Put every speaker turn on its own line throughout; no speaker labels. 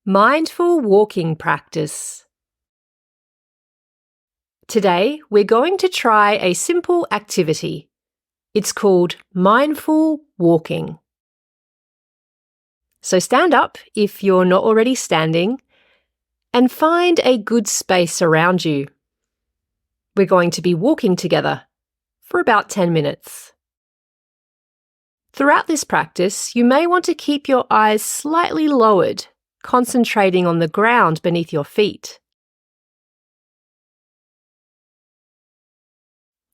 Mindful walking practice. Today, we're going to try a simple activity. It's called mindful walking. So stand up if you're not already standing and find a good space around you. We're going to be walking together for about 10 minutes. Throughout this practice, you may want to keep your eyes slightly lowered, concentrating on the ground beneath your feet.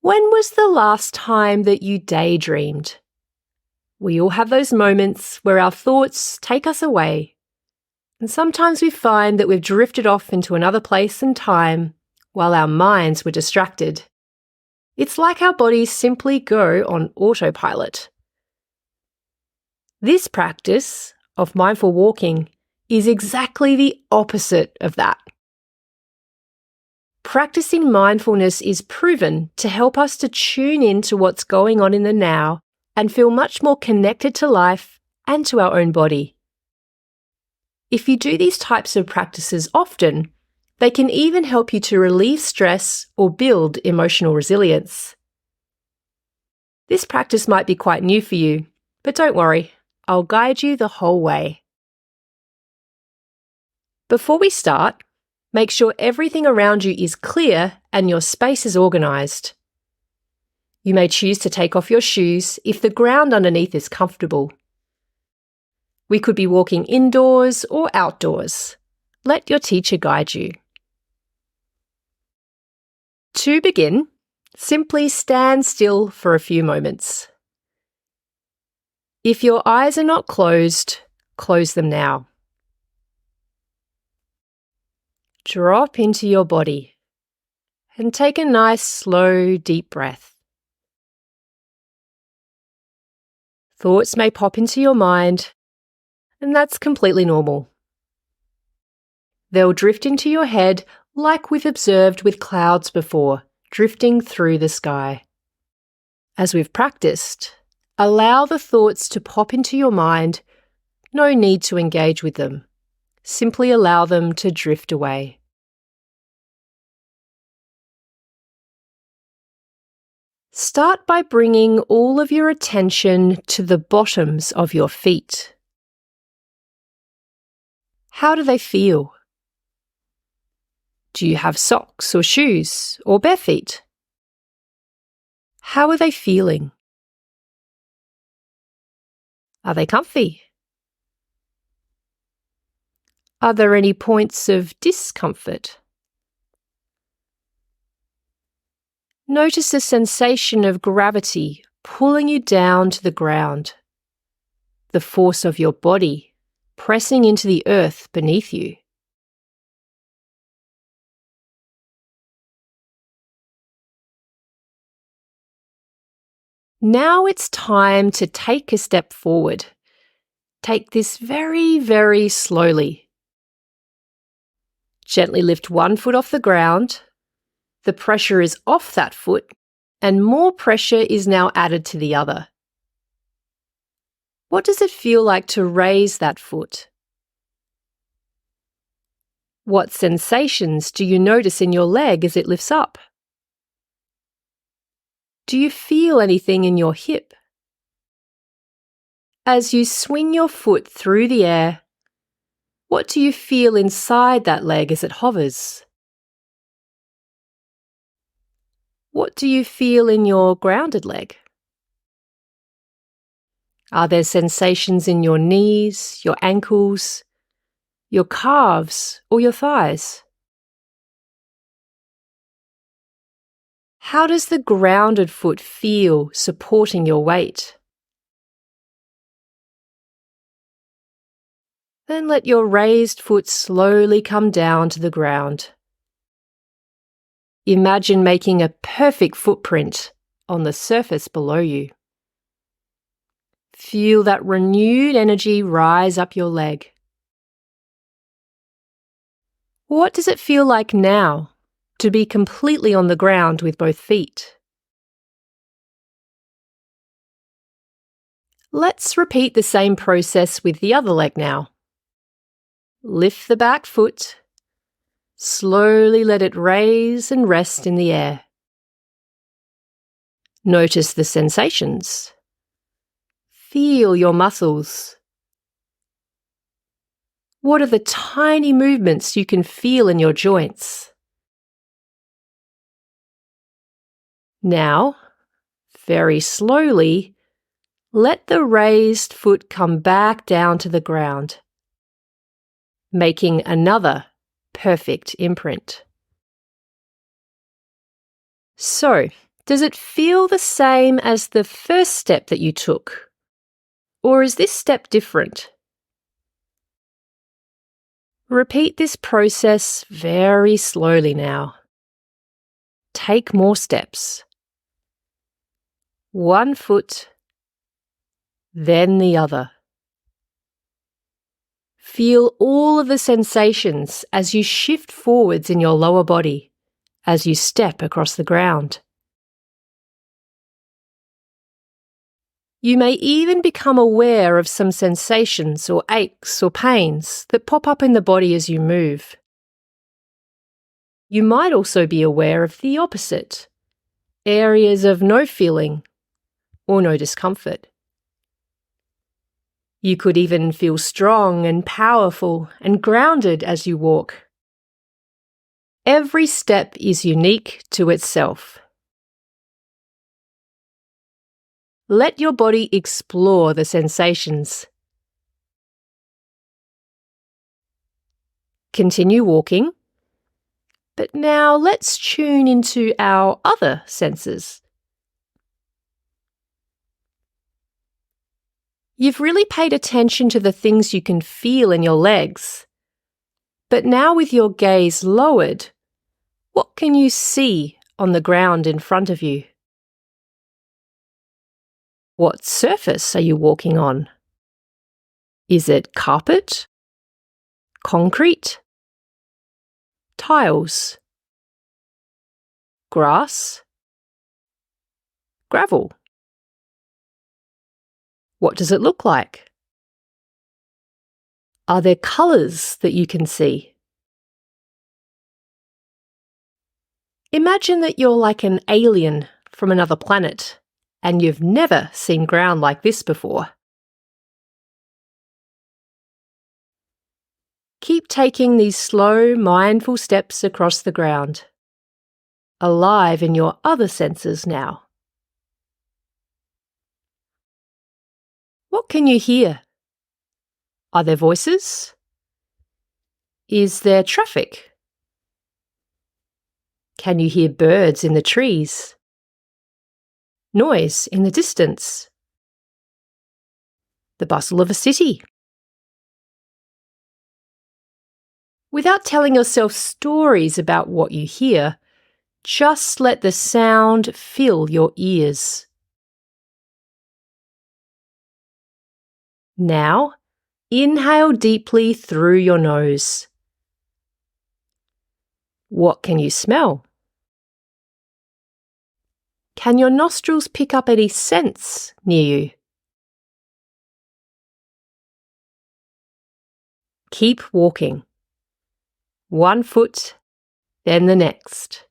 When was the last time that you daydreamed? We all have those moments where our thoughts take us away, and sometimes we find that we've drifted off into another place and time while our minds were distracted. It's like our bodies simply go on autopilot. This practice of mindful walking is exactly the opposite of that. Practicing mindfulness is proven to help us to tune in to what's going on in the now and feel much more connected to life and to our own body. If you do these types of practices often, they can even help you to relieve stress or build emotional resilience. This practice might be quite new for you, but don't worry, I'll guide you the whole way. Before we start, make sure everything around you is clear and your space is organised. You may choose to take off your shoes if the ground underneath is comfortable. We could be walking indoors or outdoors. Let your teacher guide you. To begin, simply stand still for a few moments. If your eyes are not closed, close them now. Drop into your body and take a nice, slow, deep breath. Thoughts may pop into your mind, and that's completely normal. They'll drift into your head like we've observed with clouds before, drifting through the sky. As we've practiced, allow the thoughts to pop into your mind. No need to engage with them. Simply allow them to drift away. Start by bringing all of your attention to the bottoms of your feet. How do they feel? Do you have socks or shoes or bare feet? How are they feeling? Are they comfy? Are there any points of discomfort? Notice the sensation of gravity pulling you down to the ground, the force of your body pressing into the earth beneath you. Now it's time to take a step forward. Take this very, very slowly. Gently lift one foot off the ground. The pressure is off that foot, and more pressure is now added to the other. What does it feel like to raise that foot? What sensations do you notice in your leg as it lifts up? Do you feel anything in your hip? As you swing your foot through the air, what do you feel inside that leg as it hovers? What do you feel in your grounded leg? Are there sensations in your knees, your ankles, your calves, or your thighs? How does the grounded foot feel supporting your weight? Then let your raised foot slowly come down to the ground. Imagine making a perfect footprint on the surface below you. Feel that renewed energy rise up your leg. What does it feel like now to be completely on the ground with both feet? Let's repeat the same process with the other leg now. Lift the back foot. Slowly let it raise and rest in the air. Notice the sensations. Feel your muscles. What are the tiny movements you can feel in your joints? Now, very slowly, let the raised foot come back down to the ground, making another perfect imprint. So, does it feel the same as the first step that you took? Or is this step different? Repeat this process very slowly now. Take more steps. One foot, then the other. Feel all of the sensations as you shift forwards in your lower body, as you step across the ground. You may even become aware of some sensations or aches or pains that pop up in the body as you move. You might also be aware of the opposite, areas of no feeling or no discomfort. You could even feel strong and powerful and grounded as you walk. Every step is unique to itself. Let your body explore the sensations. Continue walking, but now let's tune into our other senses. You've really paid attention to the things you can feel in your legs, but now with your gaze lowered, what can you see on the ground in front of you? What surface are you walking on? Is it carpet? Concrete? Tiles? Grass? Gravel? What does it look like? Are there colours that you can see? Imagine that you're like an alien from another planet and you've never seen ground like this before. Keep taking these slow, mindful steps across the ground, alive in your other senses now. What can you hear? Are there voices? Is there traffic? Can you hear birds in the trees? Noise in the distance? The bustle of a city? Without telling yourself stories about what you hear, just let the sound fill your ears. Now, inhale deeply through your nose. What can you smell? Can your nostrils pick up any scents near you? Keep walking. One foot, then the next.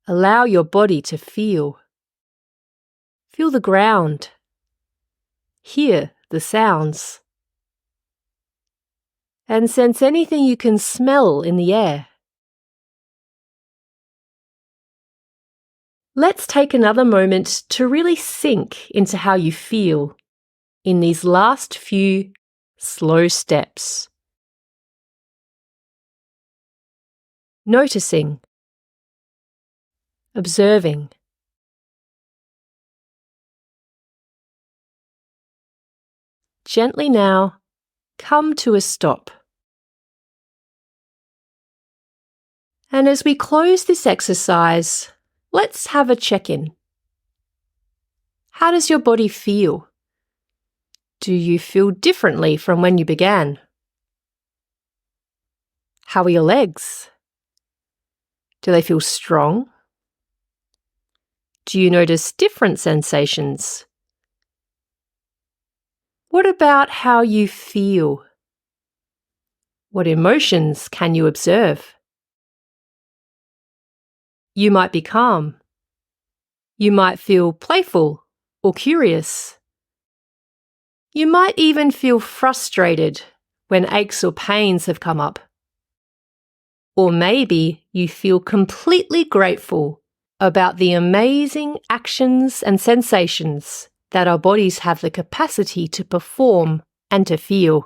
Allow your body to feel. Feel the ground. Hear the sounds. And sense anything you can smell in the air. Let's take another moment to really sink into how you feel in these last few slow steps. Noticing, observing. Gently now, come to a stop. And as we close this exercise, let's have a check-in. How does your body feel? Do you feel differently from when you began? How are your legs? Do they feel strong? Do you notice different sensations? What about how you feel? What emotions can you observe? You might be calm. You might feel playful or curious. You might even feel frustrated when aches or pains have come up. Or maybe you feel completely grateful about the amazing actions and sensations that our bodies have the capacity to perform and to feel.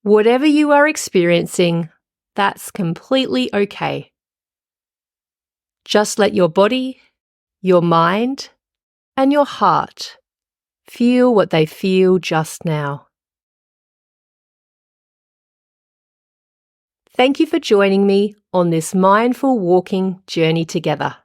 Whatever you are experiencing, that's completely okay. Just let your body, your mind, and your heart feel what they feel just now. Thank you for joining me on this mindful walking journey together.